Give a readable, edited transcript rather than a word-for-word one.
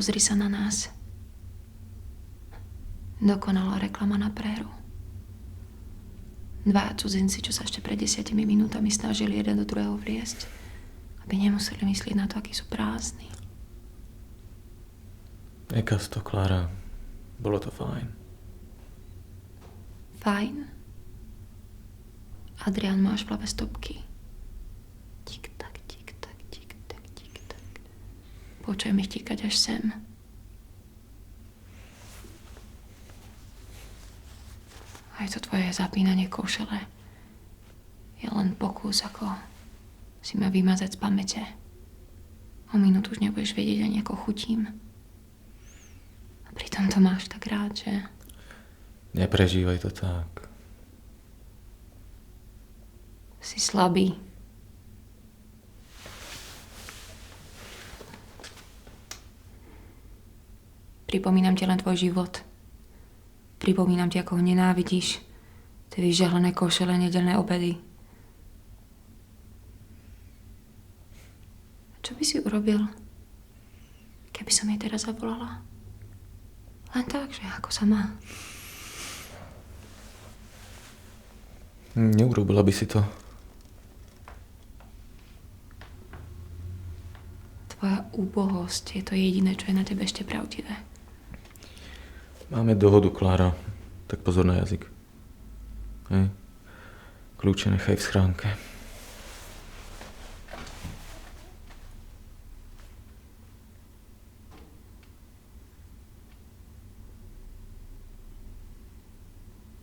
Pozri sa na nás. Dokonalá reklama na préru. Dvaja cudzinci, čo sa ešte pred 10 minútami snažili jeden do druhého vliesť, aby nemuseli myslieť na to, akí sú prázdni. Nekas to, Klára. Bolo to fajn. Fajn? Adrián má v hlave stopky. Tik-tak, tik-tak, tik-tak, tik-tak. Počujem ich tikať až sem. Aj to tvoje zapínanie košele je len pokus, ako si ma vymazať z pamäte. O minútu už nebudeš vedieť ani ako chutím. A pritom to máš tak rád, že? Neprežívaj to tak. Si slabý. Pripomínam ti len tvoj život. Pripomínam ti, ako ho nenávidíš. Tie vyžehlené košele, nedeľné obedy. Čo by si urobil, keby som jej teraz zavolala? Len tak, že ako sa má. Neurobila by si to. Tvoja úbohosť je to jediné, čo je na tebe ešte pravdivé. Máme dohodu, Klára. Tak pozor na jazyk. Hej. Kľúče nechaj v schránke.